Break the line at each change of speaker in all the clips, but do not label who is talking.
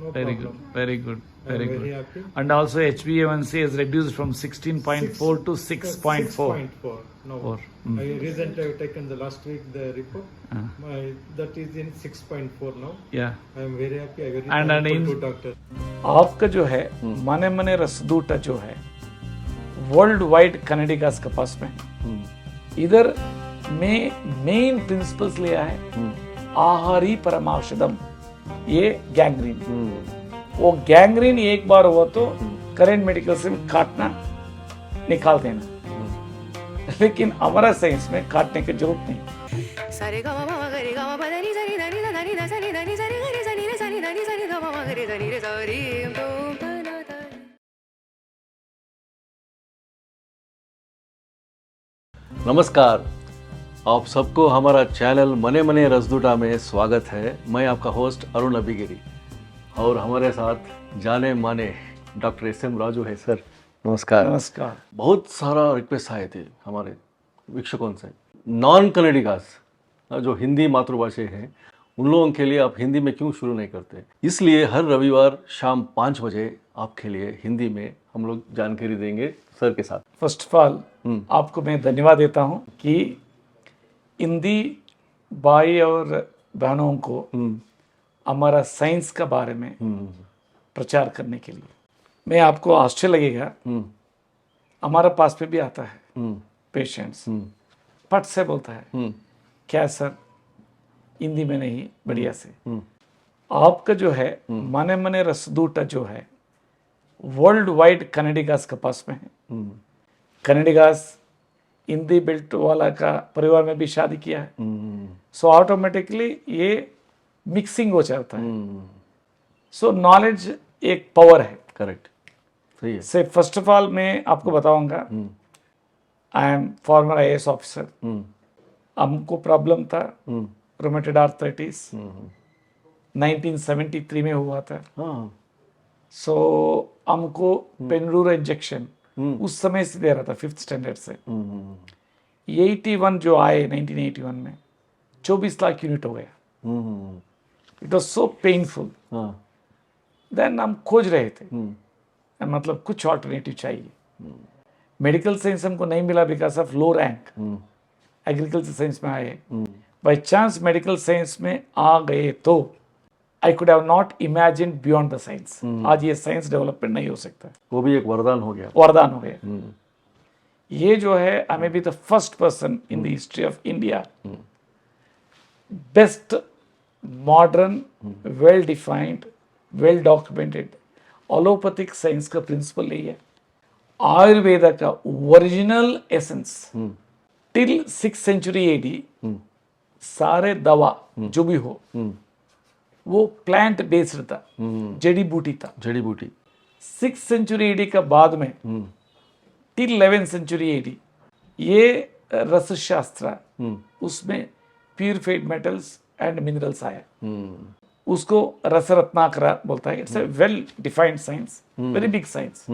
No
Very
problem.
good, very good,
I'm
very
very
good.
happy.
And also HbA1c has reduced from 16.4 to 6.4.
6.4. No.
Four.
I recently have taken the last week the report.
Uh,
That is in 6.4 now.
yeah.
I am very happy. I very
And
thankful
in-
to doctor.
आपका जो है मने मने रसदूटा जो है world wide कनेडिकास के पास में इधर में मेन प्रिंसिपल्स लिया है आहारी परमावशदम ये गैंग्रीन वो गैंग्रीन एक बार हुआ तो करेंट मेडिकल से काटना निकाल देना लेकिन हमारा साइंस में काटने की जरूरत नहीं
सारे गा मा गा रे गा मा दा नी सा नी दा नी दा नी दा सा नी दा नी सा नी गा रे सा नी रे सा नी दा नी सा नी गा मा गा रे सा नी रे सा री तो ता ना ता
नमस्कार, आप सबको हमारा चैनल मने मने रसदूटा में स्वागत है। मैं आपका होस्ट अरुण अभिगिरी और हमारे साथ जाने माने डॉक्टर एस.एम. राजू है। सर नमस्कार।
नमस्कार।
बहुत सारा रिक्वेस्ट आए थे हमारे वीक्षकों से, नॉन कनेडिकास जो हिंदी मातृभाषा हैं उन लोगों के लिए आप हिंदी में क्यों शुरू नहीं करते, इसलिए हर रविवार शाम 5 बजे आपके लिए हिंदी में हम लोग जानकारी देंगे सर के साथ।
फर्स्ट ऑफ ऑल आपको मैं धन्यवाद देता हूं कि हिंदी भाई और बहनों को हमारा साइंस का बारे में प्रचार करने के लिए। मैं आपको आश्चर्य लगेगा, हमारा पास पे भी आता है पेशेंट्स, पट से बोलता है क्या सर हिंदी में नहीं बढ़िया से। आपका जो है मने मने रसदूटा जो है वर्ल्ड वाइड कनेडिकास के पास में है। कनेडिकास हिंदी बेल्ट वाला का परिवार में भी शादी किया है, सो ऑटोमेटिकली ये मिक्सिंग हो जाता है। सो नॉलेज एक पावर है।
करेक्ट, सही है।
से फर्स्ट ऑफ ऑल मैं आपको बताऊंगा, I am farmer IAS officer. हमको प्रॉब्लम था रोमेटेड आर्थराइटिस, 1973 में हुआ था।
हाँ,
सो हमको पेनडूरा इंजेक्शन उस समय से दे रहा था 5th स्टैंडर्ड से। 81 जो आए 1981 में 24 लाख यूनिट हो गया। It was so painful.
हाँ,
देन हम खोज रहे थे, मतलब कुछ ऑल्टरनेटिव चाहिए। मेडिकल साइंस हमको नहीं मिला because of low rank. Agriculture science में आए, बाई चांस मेडिकल साइंस में आ गए तो I could have not imagine beyond the science. आज ये साइंस डेवलपमेंट नहीं हो सकता,
वो भी एक वरदान हो गया।
वरदान हो गया। ये जो है I may be the first person in the history of India, best modern well defined well documented allopathic science का प्रिंसिपल नहीं है। आयुर्वेदा का original essence till 6th century AD सारे दवा जो भी हो वो प्लांट बेस्ड था, जड़ी बूटी था।
जड़ी बूटी
6th सेंचुरी एडी का बाद में टिल 11th सेंचुरी एडी ये रस शास्त्र, उसमें प्यूरिफाइड मेटल्स एंड मिनरल्स आया। उसको रस रत्नाकरा बोलता है। It's a well defined science, very big science.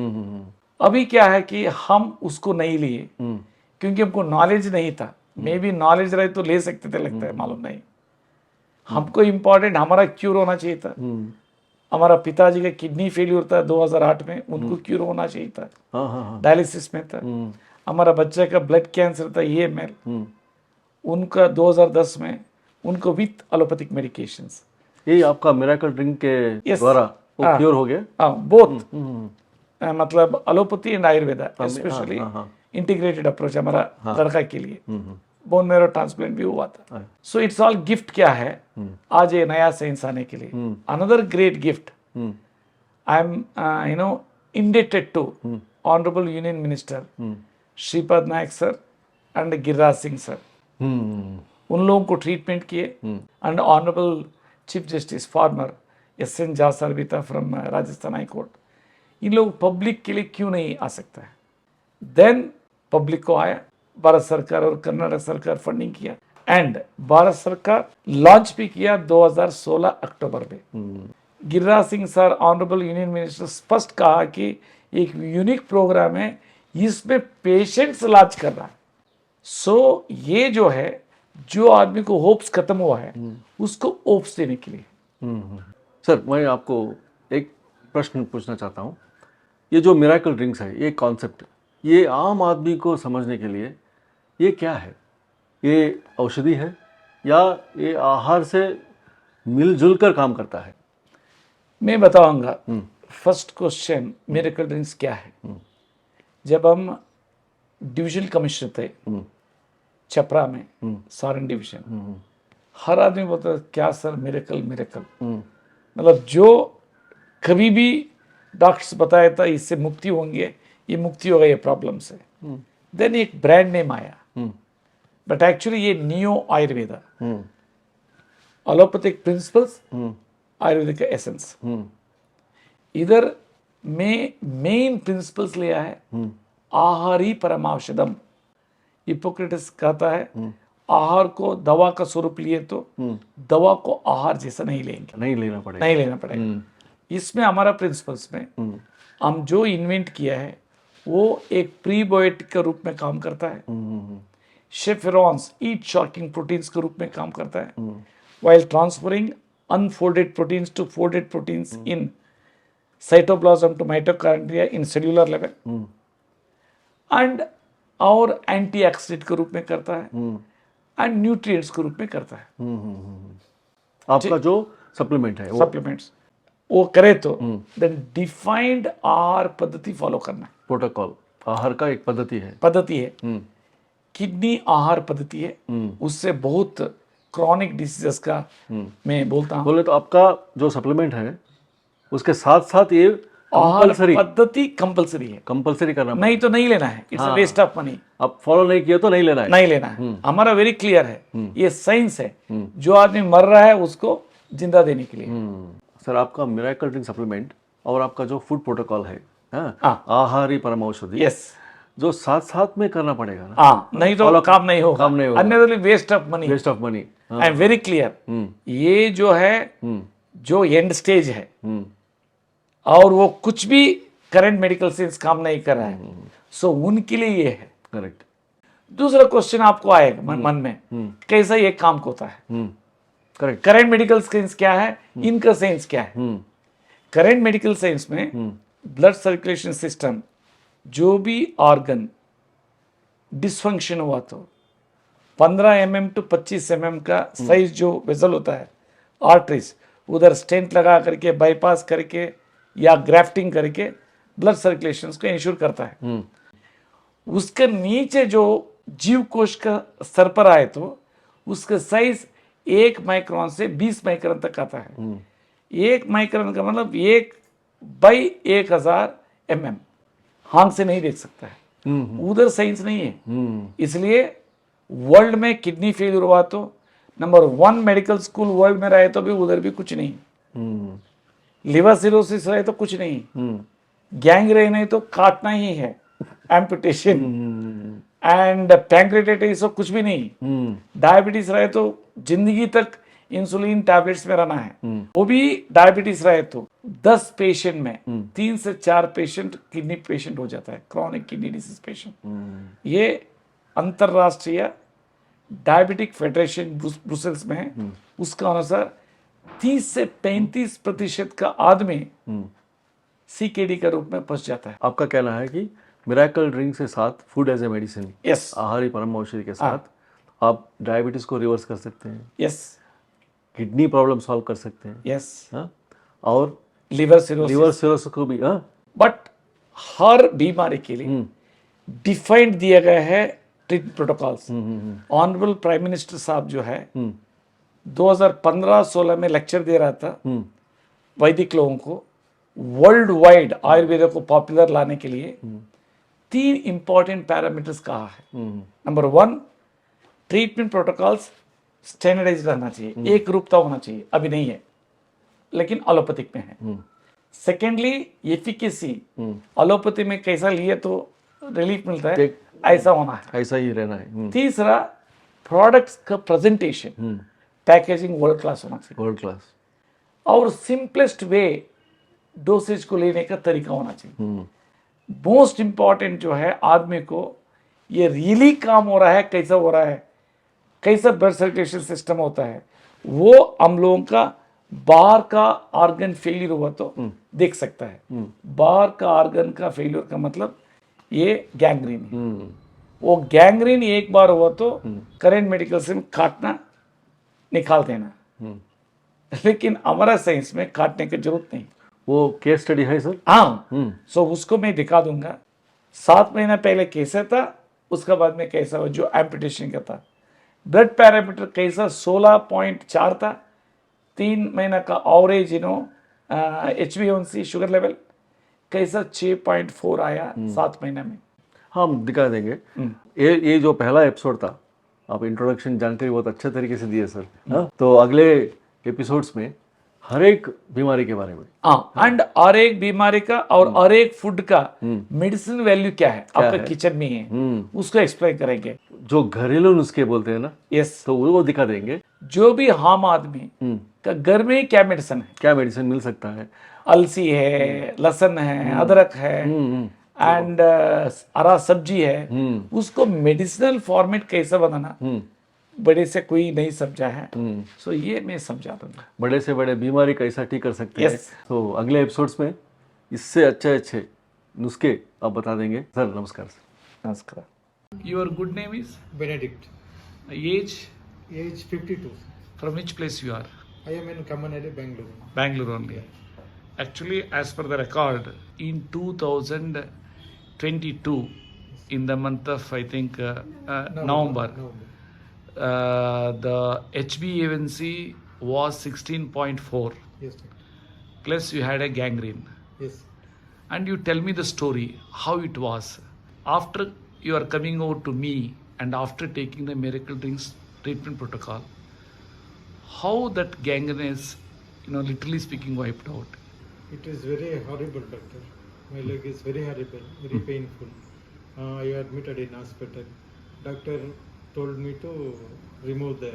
अभी क्या है कि हम उसको नहीं लिए क्योंकि हमको नॉलेज नहीं था। मे बी नॉलेज रहे तो ले सकते थे, लगता है, मालूम नहीं। हमको इम्पोर्टेंट हमारा क्यूर होना चाहिए था। हमारा पिताजी का किडनी फेलियर था 2008 में, उनको क्यूर होना चाहिए था, डायलिसिस में था। हमारा बच्चे का ब्लड कैंसर था EML, उनका 2010 में उनको विथ एलोपैथिक मेडिकेशंस।
ये आपका मिरेकल ड्रिंक के
Yes.
द्वारा वो क्योर हो गया।
बोथ मतलब allopathy and Ayurveda, specially integrated approach हमारा लड़का के लिए। बोन मेरो ट्रांसप्लांट भी हुआ था। सो इट्स ऑल गिफ्ट क्या है आज ये नया साइंस आने के लिए। Another great gift I am indebted to honourable union minister Shripad Naik sir and Giriraj Singh sir. उन लोगों को ट्रीटमेंट किए and honourable chief justice former SN Jha sir भी था फ्रॉम राजस्थान हाई कोर्ट। इन लोग पब्लिक के लिए क्यों नहीं आ सकता है। देन पब्लिक को आया, भारत सरकार और कर्नाटक सरकार फंडिंग किया एंड भारत सरकार लॉन्च भी किया 2016 अक्टूबर में। Giriraj Singh sir honourable union minister स्पष्ट कहा कि एक यूनिक प्रोग्राम है, इसमें पेशेंट्स इलाज कर रहा है। सो ये जो है, जो आदमी को होप्स खत्म हुआ है उसको होप्स देने के लिए।
सर मैं आपको एक प्रश्न पूछना चाहता हूँ। ये जो मिराकल ड्रिंक्स है, ये कॉन्सेप्ट, ये आम आदमी को समझने के लिए ये क्या है? ये औषधि है या ये आहार से मिलजुल कर काम करता है?
मैं बताऊंगा। फर्स्ट क्वेश्चन, मिरेकल ड्रिंक्स क्या है? जब हम डिवीजन कमिश्नर थे छपरा में, सारण डिवीजन, हर आदमी बोलता था क्या सर मिरेकल मिरेकल, मतलब जो कभी भी डॉक्टर्स बताया था इससे मुक्ति होंगे, ये मुक्ति होगा ये प्रॉब्लम से। देन एक ब्रांड नेम आया, बट एक्चुअली ये neo Ayurveda, allopathic principles, Ayurvedic का एसेंस। इधर में मेन प्रिंसिपल्स लिया है आहार ही परमावशदम। हिपोक्रेटिस कहता है आहार को दवा का स्वरूप लिए तो दवा को आहार जैसा नहीं लेंगे,
नहीं लेना पड़ेगा।
इसमें हमारा प्रिंसिपल्स में हम जो इन्वेंट किया है वो एक प्रीबायोटिक के रूप में काम करता है, शेफरॉन्स ईट शॉकिंग प्रोटीन्स के रूप में काम करता है, while transferring unfolded proteins to folded proteins in cytoplasm to mitochondria in cellular level, and और एंटीऑक्सीडेंट के रूप में करता है, एंड न्यूट्रिएंट्स के रूप में करता है।
आपका जो सप्लीमेंट है,
सप्लीमेंट्स वो करे तो देन डिफाइंड आहार पद्धति फॉलो करना है।
प्रोटोकॉल आहार का एक पद्धति है।
किडनी आहार पद्धति है, उससे बहुत क्रॉनिक डिसीजेस का मैं बोलता हूँ।
बोले तो आपका जो सप्लीमेंट है उसके साथ साथ ये
आहार पद्धति कंपलसरी
करना,
नहीं तो नहीं लेना है, it's a waste of money.
आप फॉलो नहीं किया तो नहीं लेना है,
हमारा वेरी क्लियर है, ये साइंस है, जो आदमी मर रहा है उसको जिंदा देने के लिए।
सर, आपका मिरेकल ड्रिंक सप्लीमेंट और आपका जो फूड प्रोटोकॉल है, आहार ही परम औषधि,
यस,
जो साथ साथ में करना पड़ेगा ना,
नहीं तो काम नहीं होगा, अन्यथा waste of money. I am very clear. ये जो है जो एंड स्टेज है और वो कुछ भी करंट मेडिकल साइंस काम नहीं कर रहा है, सो उनके लिए ये है।
करेक्ट।
दूसरा क्वेश्चन आपको आएगा मन में, कैसा ये काम होता है?
करेक्ट।
करंट मेडिकल साइंस क्या है, इनका साइंस क्या है? करंट मेडिकल साइंस में ब्लड सर्कुलेशन सिस्टम, जो भी ऑर्गन डिसफंक्शन हुआ तो 15 mm to 25 mm का साइज जो वेसल होता है, आर्टरीज, उधर स्टेंट लगा करके बाईपास करके या ग्राफ्टिंग करके ब्लड सर्कुलेशन को इंश्योर करता है। उसके नीचे जो जीव कोश का स्तर पर आए तो उसका साइज 1 माइक्रोन से 20 माइक्रोन तक आता है। 1 माइक्रोन का मतलब 1/1000 mm, हाथ से नहीं देख सकता है, उधर साइंस नहीं है। इसलिए वर्ल्ड में किडनी फेलियर हुआ तो नंबर 1 मेडिकल स्कूल वर्ल्ड में रहे तो भी उधर भी कुछ नहीं, लिवर सिरोसिस रहे तो कुछ नहीं, गैंग्रेन है तो काटना ही है, एम्पुटेशन, एंड पैंक्रेटाइटिस तो कुछ भी नहीं, डायबिटीज रहे तो जिंदगी तक इंसुलिन टैबलेट्स में रहना है, वो भी डायबिटीज रहे तो 10 पेशेंट में 3 से 4 पेशेंट किडनी पेशेंट हो जाता है, क्रॉनिक किडनी डिसीज पेशेंट। ये अंतरराष्ट्रीय डायबिटिक फेडरेशन ब्रुसेल्स में है, उसका अनुसार 30 से 35% का आदमी सीकेडी का रूप में फंस जाता है।
आपका कहना है कि मिरेकल ड्रिंक से साथ food as a medicine,
yes,
आहारी परम औषधि के साथ आप डायबिटीज को रिवर्स कर सकते हैं,
यस,
किडनी प्रॉब्लम सॉल्व कर सकते हैं,
यस,
और
लिवर सिरोसिस
को भी।
बट हर बीमारी के लिए डिफाइंड दिया गया है treatment protocols. Honourable prime minister साहब जो है 2015-16 में लेक्चर दे रहा था वैदिक लोगों को, वर्ल्ड वाइड आयुर्वेद को पॉपुलर लाने के लिए 3 इंपॉर्टेंट पैरामीटर्स कहा है। नंबर 1, ट्रीटमेंट प्रोटोकॉल्स स्टैंडर्डाइज रहना चाहिए, एक रूपता होना चाहिए, अभी नहीं है लेकिन एलोपैथिक में है। सेकेंडली, एफिकेसी, एलोपैथी में कैसा लिए तो रिलीफ मिलता है, ऐसा होना है,
ऐसा ही रहना है।
तीसरा, प्रोडक्ट्स का प्रेजेंटेशन, पैकेजिंग वर्ल्ड क्लास होना चाहिए,
वर्ल्ड क्लास,
और सिंपलेस्ट वे डोसेज को लेने का तरीका होना चाहिए। मोस्ट इंपॉर्टेंट जो है आदमी को ये रियली काम हो रहा है, कैसा हो रहा है, कैसा ब्लड सर्कुलेशन सिस्टम होता है, वो हम लोगों का बाहर का ऑर्गन फेलियर हुआ तो देख सकता है। बाहर का ऑर्गन का फेलियर का मतलब ये गैंग्रीन है। वो गैंग्रीन एक बार हुआ तो करेंट मेडिकल से काटना, निकाल देना। लेकिन हमारा साइंस में काटने की जरूरत नहीं।
वो केस स्टडी है सर?
हाँ, सो उसको मैं दिखा दूंगा। 7 महीना पहले कैसा था, उसका बाद में कैसा हुआ, जो एम्पुटेशन का था। ब्लड पैरामीटर कैसा 16.4 था, 3 महीना का एवरेज HbA1c शुगर लेवल कैसा 6.4 आया 7 महीना में।
हाँ, हम दिखा देंगे। ये जो पहला एपिसोड था, आप इंट्रोडक्शन जानकारी बहुत अच्छे तरीके से दिए सर। हाँ, तो अगले एपिसोड्स में हर एक बीमारी के बारे में,
हाँ, एंड हर एक बीमारी का और हर एक फूड का मेडिसिन वैल्यू क्या है आपका किचन में है, उसको एक्सप्लेन करेंगे।
जो घरेलू नुस्खे बोलते हैं ना,
यस,
तो वो दिखा देंगे।
जो भी आम आदमी का घर में ही क्या मेडिसिन है,
क्या मेडिसिन मिल सकता है।
अलसी है, लहसुन है, अदरक है, एंड हरा सब्जी है, उसको मेडिसिनल फॉर्मेट कैसे बनाना बड़े से कोई नहीं समझा है। सो ये मैं समझा दूंगा।
बड़े से बड़े बीमारी कैसा ठीक कर सकते हैं।
Yes.
तो अगले एपिसोड्स में इससे अच्छे नुस्खे आप बता देंगे। सर नमस्कार। सर
नमस्कार। Your good name is
Benedict,
age,
age 52.
From which place you are?
I am in Kamanade, Bangalore.
Bangalore only. Actually, as per the record, in 2022, in the month of I think November, the HbA1c was 16.4.
Yes, doctor.
Plus you had a gangrene.
Yes.
And you tell me the story, how it was. After you are coming over to me and after taking the Miracle Drinks treatment protocol, how that gangrene is, literally speaking, wiped out.
It is very horrible, doctor. My leg is very horrible, very painful. I admitted in hospital. Doctor told me to remove the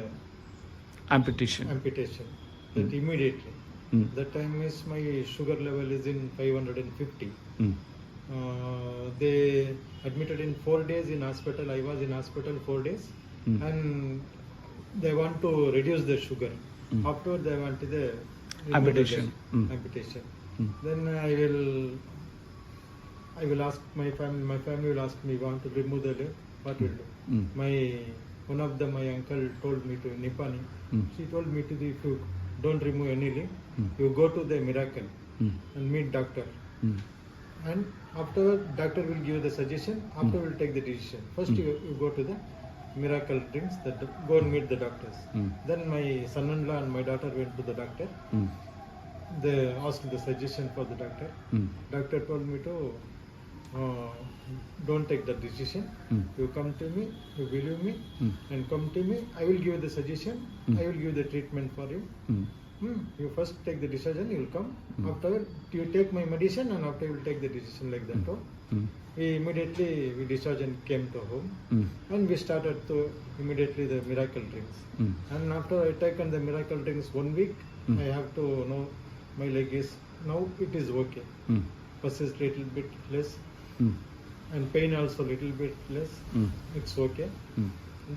Amputation.
amputation. That immediately. That time is my sugar level is in 550. They admitted in 4 days in hospital. I was in hospital 4 days, and they want to reduce the sugar. After they want the
Amputation.
Amputation. Then I will ask my family. My family will ask me, want to remove the leg? What will do? One of them, my uncle told me to Nipani. She told me to if you don't remove any leg, you go to the Miracle and meet doctor. And after doctor will give the suggestion. After will take the decision. First you go to the Miracle Drinks. Go and meet the doctors. Then my son-in-law and my daughter went to the doctor. They asked the suggestion for the doctor. Doctor told me to don't take the decision. You come to me, you believe me, and come to me. I will give the suggestion. I will give the treatment for you. You first take the decision. You will come. After you take my medicine, and after you will take the decision like that. We discharged and came to home, and we started to immediately the Miracle Drinks. And after I taken the Miracle Drinks 1 week, I have to know my leg is now it is okay. Pus is little bit less, and pain also little bit less. It's okay.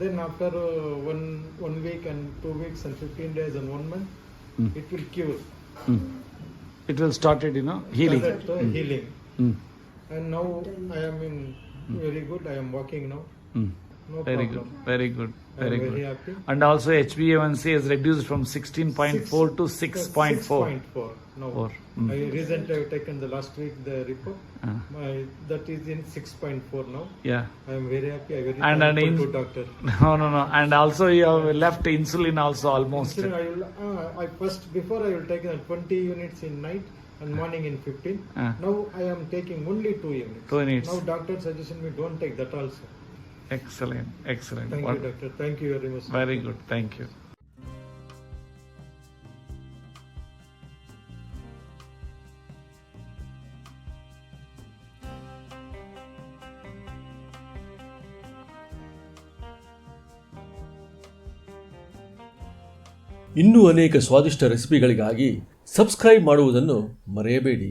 Then after 1 week and 2 weeks and 15 days and 1 month, it will cure.
It will started, healing.
Healing. And now I am in very good. I am walking now. No
Very
problem.
good. Very good.
I am
Very
very
good.
happy.
And also HbA1c has reduced from 16.4 to 6.4.
6.4 now.
Four.
I recently have taken the last week the report. That is in 6.4 now.
Yeah.
I am very happy. I am very
And
thankful to doctor.
No. And also you have left insulin also almost.
Instead, before I will take 20 units in night and morning in 15. Now I am taking only 2 units.
2 units.
Now doctor suggestion me don't take that also.
Excellent. Excellent.
Thank you, doctor. Thank you very much.
Very good. Thank you.
ಇನ್ನೂ ಅನೇಕ ಸ್ವಾದಿಷ್ಟ ರೆಸಿಪಿಗಳಿಗಾಗಿ subscribe ಮಾಡುವುದನ್ನು ಮರೆಯಬೇಡಿ.